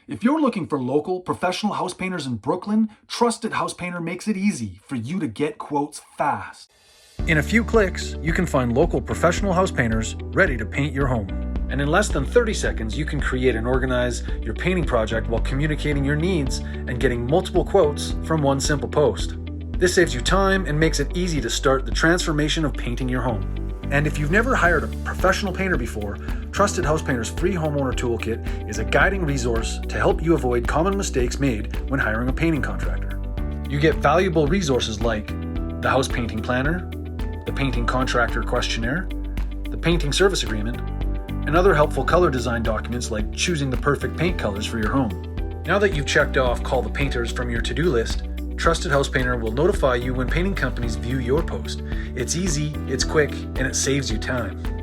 If you're looking for local, professional house painters in Brooklyn, Trusted House Painter makes it easy for you to get quotes fast. In a few clicks, you can find local professional house painters ready to paint your home. And in less than 30 seconds, you can create and organize your painting project while communicating your needs and getting multiple quotes from one simple post. This saves you time and makes it easy to start the transformation of painting your home. And if you've never hired a professional painter before, Trusted House Painter's free homeowner toolkit is a guiding resource to help you avoid common mistakes made when hiring a painting contractor. You get valuable resources like the house painting planner, the painting contractor questionnaire, the painting service agreement, and other helpful color design documents like choosing the perfect paint colors for your home. Now that you've checked off Call the Painters from your to-do list, Trusted House Painter will notify you when painting companies view your post. It's easy, it's quick, and it saves you time.